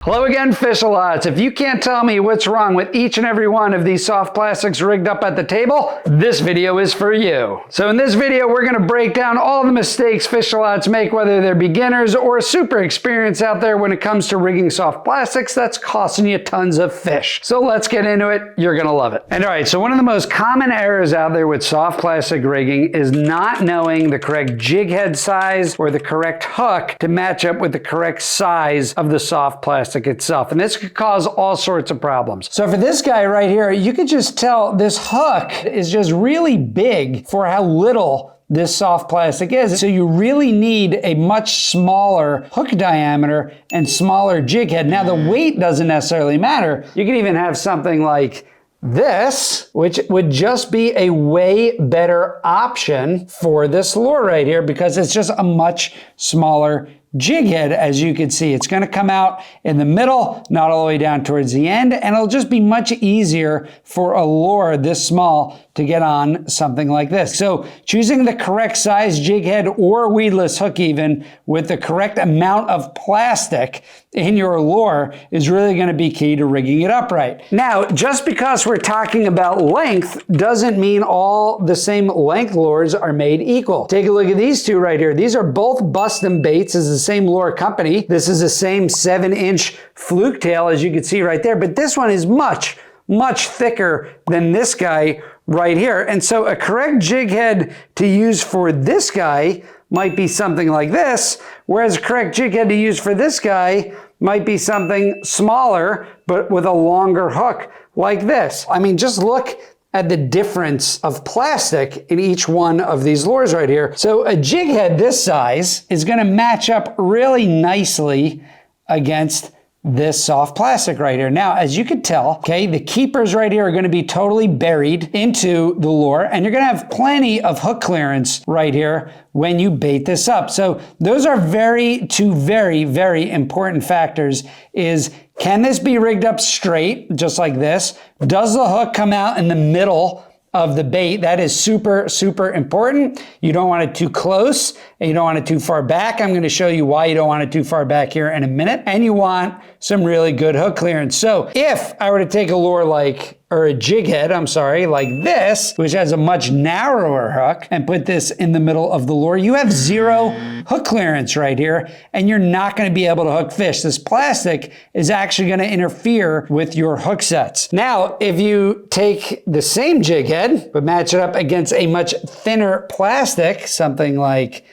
Hello again, fish-a-lots. If you can't tell me what's wrong with each and every one of these soft plastics rigged up at the table, this video is for you. So in this video, we're going to break down all the mistakes fish-a-lots make, whether they're beginners or super experienced out there when it comes to rigging soft plastics that's costing you tons of fish. So let's get into it. You're going to love it. And all right, so one of the most common errors out there with soft plastic rigging is not knowing the correct jig head size or the correct hook to match up with the correct size of the soft plastic itself. And this could cause all sorts of problems. So for this guy right here, you could just tell this hook is just really big for how little this soft plastic is. So you really need a much smaller hook diameter and smaller jig head. Now the weight doesn't necessarily matter. You can even have something like this, which would just be a way better option for this lure right here because it's just a much smaller jig head. As you can see, it's going to come out in the middle, not all the way down towards the end, and it'll just be much easier for a lure this small to get on something like this. So choosing the correct size jig head or weedless hook even with the correct amount of plastic in your lure is really going to be key to rigging it up right. Now, just because we're talking about length doesn't mean all the same length lures are made equal. Take a look at these two right here. These are both Bustin' Baits. This is the same lure company. This is the same 7-inch fluke tail, as you can see right there, but this one is much thicker than this guy right here. And so a correct jig head to use for this guy might be something like this, whereas a correct jig head to use for this guy might be something smaller, but with a longer hook like this. I mean, just look at the difference of plastic in each one of these lures right here. So a jig head this size is going to match up really nicely against this soft plastic right here. Now, as you can tell, okay, the keepers right here are going to be totally buried into the lure, and you're going to have plenty of hook clearance right here when you bait this up. So those are two very important factors. Is can this be rigged up straight, just like this? Does the hook come out in the middle of the bait? That is super important. You don't want it too close and you don't want it too far back. I'm going to show you why you don't want it too far back here in a minute. And you want some really good hook clearance. So if I were to take a lure or a jig head, like this, which has a much narrower hook, and put this in the middle of the lure, you have zero hook clearance right here, and you're not going to be able to hook fish. This plastic is actually going to interfere with your hook sets. Now, if you take the same jig head, but match it up against a much thinner plastic, something like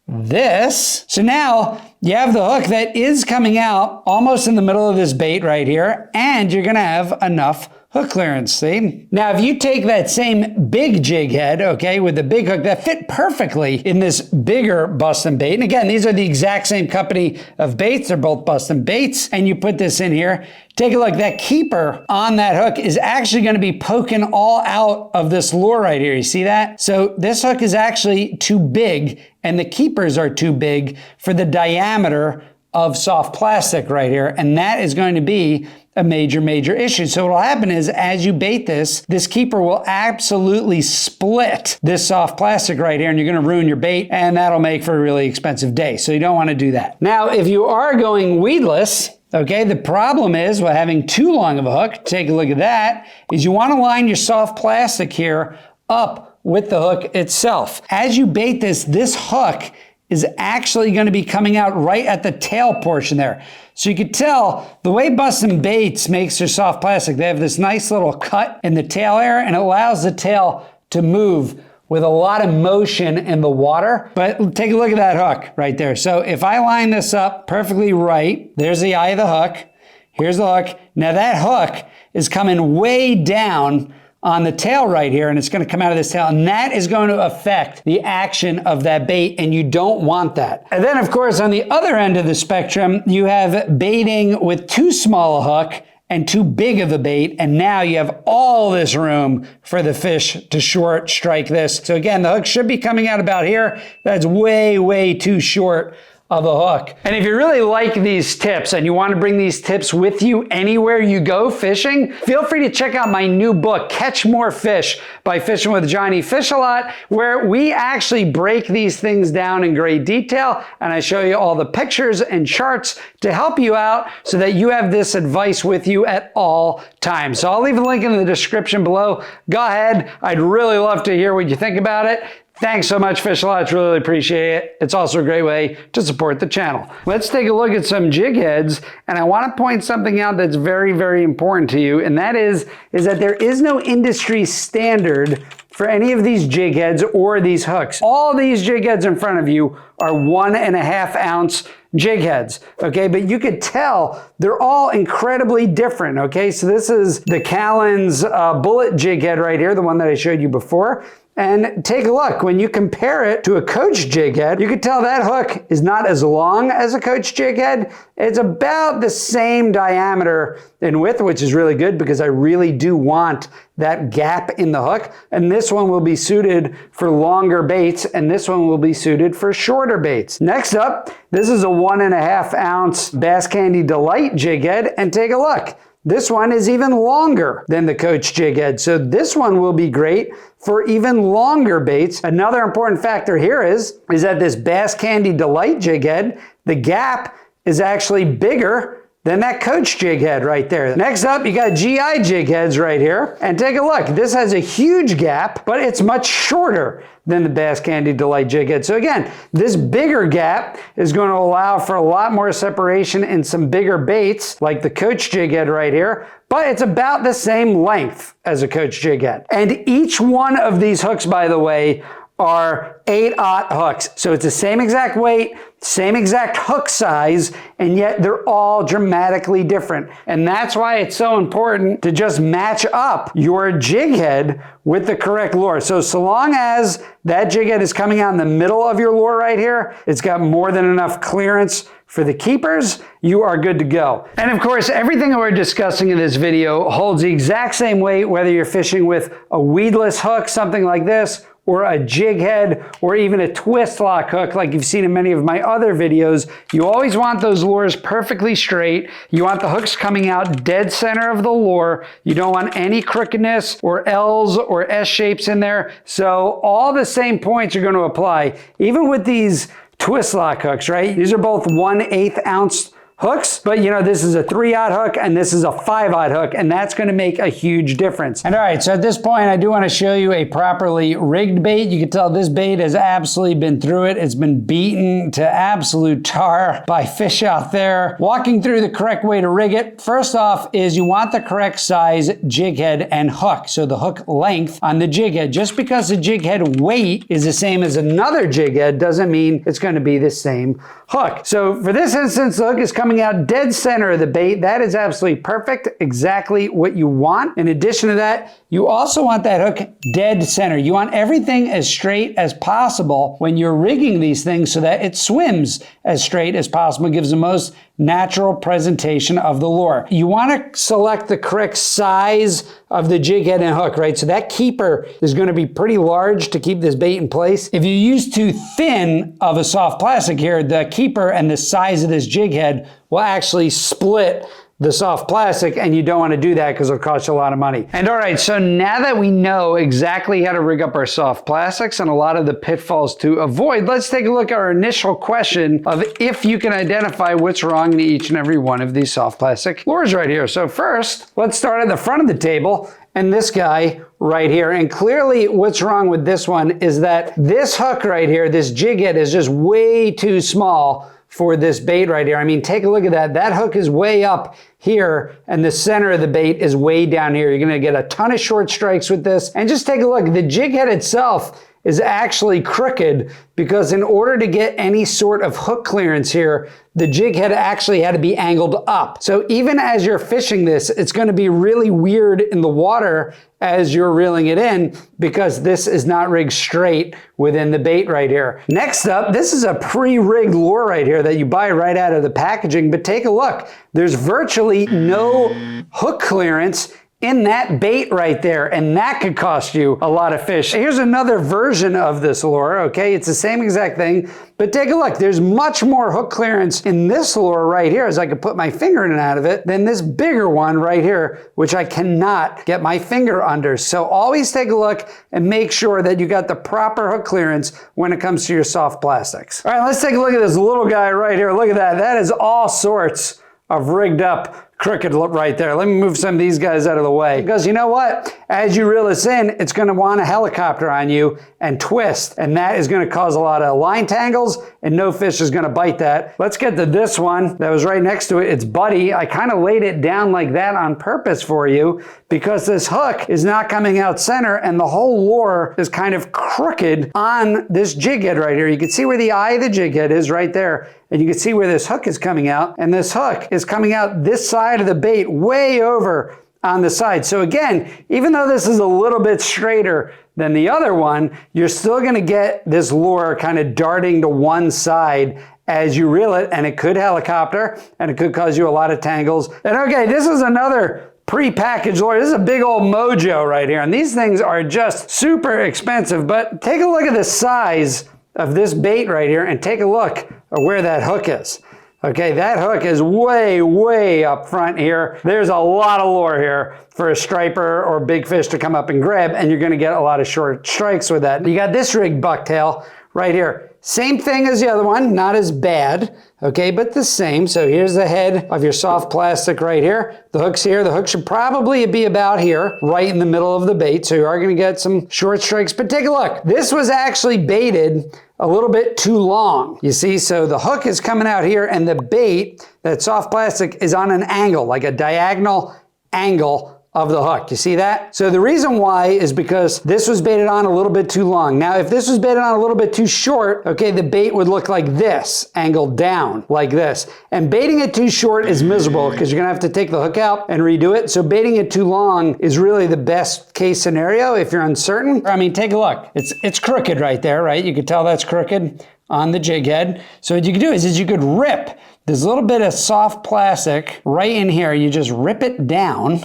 this. So now you have the hook that is coming out almost in the middle of this bait right here, and you're going to have enough hook clearance, see? Now, if you take that same big jig head, okay, with the big hook that fit perfectly in this bigger Bustin' Bait, and again, these are the exact same company of baits, they're both Bustin' Baits, and you put this in here, take a look, that keeper on that hook is actually going to be poking all out of this lure right here. You see that? So this hook is actually too big, and the keepers are too big for the diameter of soft plastic right here, and that is going to be a major issue. So what will happen is, as you bait this keeper will absolutely split this soft plastic right here, and you're going to ruin your bait, and that'll make for a really expensive day. So you don't want to do that. Now, if you are going weedless, okay, the problem is with having too long of a hook, take a look at that, is you want to line your soft plastic here up with the hook itself. As you bait this hook is actually going to be coming out right at the tail portion there. So you can tell the way Bustin' Baits makes their soft plastic, they have this nice little cut in the tail area, and it allows the tail to move with a lot of motion in the water. But take a look at that hook right there. So if I line this up perfectly right, there's the eye of the hook. Here's the hook. Now that hook is coming way down on the tail right here, and it's going to come out of this tail, and that is going to affect the action of that bait, and you don't want that. And then, of course, on the other end of the spectrum, you have baiting with too small a hook and too big of a bait, and now you have all this room for the fish to short strike this. So again, the hook should be coming out about here. That's way too short of a hook. And if you really like these tips and you want to bring these tips with you anywhere you go fishing, feel free to check out my new book, Catch More Fish by Fishing with Johnny Fish-A-Lot, where we actually break these things down in great detail and I show you all the pictures and charts to help you out so that you have this advice with you at all times. So I'll leave a link in the description below. Go ahead. I'd really love to hear what you think about it. Thanks so much, Fish-A-Lots. Really appreciate it. It's also a great way to support the channel. Let's take a look at some jig heads, and I want to point something out that's very, very important to you, and that is that there is no industry standard for any of these jig heads or these hooks. All these jig heads in front of you are 1.5 ounce jig heads, okay? But you could tell they're all incredibly different, okay? So this is the Callan's bullet jig head right here, the one that I showed you before. And take a look, when you compare it to a Coach jig head, you can tell that hook is not as long as a Coach jig head. It's about the same diameter in width, which is really good because I really do want that gap in the hook. And this one will be suited for longer baits, and this one will be suited for shorter baits. Next up, this is a 1.5 ounce Bass Candy Delight jig head, and take a look. This one is even longer than the Coach jig head, so this one will be great for even longer baits. Another important factor here is that this Bass Candy Delight jig head, the gap is actually bigger than that Coach jig head right there. Next up, you got GI jig heads right here. And take a look, this has a huge gap, but it's much shorter than the Bass Candy Delight jig head. So again, this bigger gap is going to allow for a lot more separation in some bigger baits, like the Coach jig head right here, but it's about the same length as a Coach jig head. And each one of these hooks, by the way, are 8/0 hooks. So it's the same exact weight, same exact hook size, and yet they're all dramatically different. And that's why it's so important to just match up your jig head with the correct lure. So long as that jig head is coming out in the middle of your lure right here, it's got more than enough clearance for the keepers, you are good to go. And of course, everything that we're discussing in this video holds the exact same weight, whether you're fishing with a weedless hook, something like this, or a jig head, or even a twist lock hook like you've seen in many of my other videos. You always want those lures perfectly straight. You want the hooks coming out dead center of the lure. You don't want any crookedness or L's or S shapes in there. So all the same points are going to apply, even with these twist lock hooks, right? These are both 1/8 ounce hooks, but you know, this is a 3/0 hook and this is a 5/0 hook, and that's going to make a huge difference. And all right, so at this point, I do want to show you a properly rigged bait. You can tell this bait has absolutely been through it. It's been beaten to absolute tar by fish out there. Walking through the correct way to rig it, first off is you want the correct size jig head and hook. So the hook length on the jig head. Just because the jig head weight is the same as another jig head doesn't mean it's going to be the same hook. So for this instance, the hook is coming out dead center of the bait. That is absolutely perfect, exactly what you want. In addition to that, you also want that hook dead center. You want everything as straight as possible when you're rigging these things so that it swims as straight as possible. It gives the most natural presentation of the lure. You want to select the correct size of the jig head and hook, right? So that keeper is going to be pretty large to keep this bait in place. If you use too thin of a soft plastic here, the keeper and the size of this jig head will actually split the soft plastic, and you don't want to do that because it'll cost you a lot of money. And all right, so now that we know exactly how to rig up our soft plastics and a lot of the pitfalls to avoid, let's take a look at our initial question of if you can identify what's wrong in each and every one of these soft plastic lures right here. So first, let's start at the front of the table and this guy right here. And clearly what's wrong with this one is that this hook right here, this jig head, is just way too small for this bait right here. I mean, take a look at that. That hook is way up here and the center of the bait is way down here. You're gonna get a ton of short strikes with this. And just take a look, the jig head itself is actually crooked because in order to get any sort of hook clearance here, the jig head actually had to be angled up. So even as you're fishing this, it's going to be really weird in the water as you're reeling it in because this is not rigged straight within the bait right here. Next up, this is a pre-rigged lure right here that you buy right out of the packaging, but take a look. There's virtually no hook clearance in that bait right there, and that could cost you a lot of fish. Here's another version of this lure, okay? It's the same exact thing, but take a look. There's much more hook clearance in this lure right here, as I could put my finger in and out of it, than this bigger one right here, which I cannot get my finger under. So always take a look and make sure that you got the proper hook clearance when it comes to your soft plastics. All right, let's take a look at this little guy right here. Look at that. That is all sorts of rigged up crooked right there. Let me move some of these guys out of the way, because you know what? As you reel this in, it's going to want a helicopter on you and twist, and that is going to cause a lot of line tangles, and no fish is going to bite that. Let's get to this one that was right next to it. It's Buddy. I kind of laid it down like that on purpose for you because this hook is not coming out center, and the whole lure is kind of crooked on this jig head right here. You can see where the eye of the jig head is right there, and you can see where this hook is coming out, and this hook is coming out this side of the bait way over on the side. So again, even though this is a little bit straighter than the other one, you're still going to get this lure kind of darting to one side as you reel it, and it could helicopter, and it could cause you a lot of tangles. And okay, this is another pre-packaged lure. This is a big old mojo right here, and these things are just super expensive, but take a look at the size of this bait right here, and take a look at where that hook is. Okay, that hook is way, way up front here. There's a lot of lure here for a striper or big fish to come up and grab, and you're gonna get a lot of short strikes with that. You got this rigged bucktail right here. Same thing as the other one, not as bad, okay, but the same. So here's the head of your soft plastic right here. The hook's here. The hook should probably be about here, right in the middle of the bait, so you are gonna get some short strikes, but take a look. This was actually baited a little bit too long. You see, so the hook is coming out here, and the bait, that soft plastic, is on an angle, like a diagonal angle of the hook. You see that? So the reason why is because this was baited on a little bit too long. Now, if this was baited on a little bit too short, okay, the bait would look like this, angled down like this. And baiting it too short is miserable because you're gonna have to take the hook out and redo it. So baiting it too long is really the best case scenario if you're uncertain. I mean, take a look. It's crooked right there, right? You can tell that's crooked on the jig head. So what you can do is you could rip this little bit of soft plastic right in here. You just rip it down,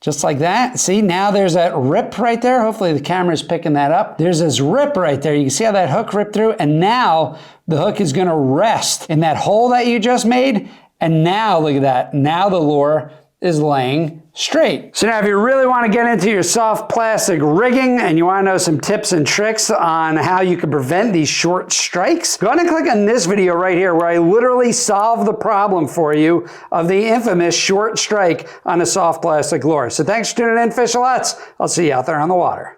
just like that. See, now there's that rip right there. Hopefully the camera's picking that up. There's this rip right there. You can see how that hook ripped through, and now the hook is gonna rest in that hole that you just made, and now look at that. Now the lure is laying straight. So now if you really want to get into your soft plastic rigging and you want to know some tips and tricks on how you can prevent these short strikes, go ahead and click on this video right here where I literally solve the problem for you of the infamous short strike on a soft plastic lure. So thanks for tuning in, Fish-A-Lots. I'll see you out there on the water.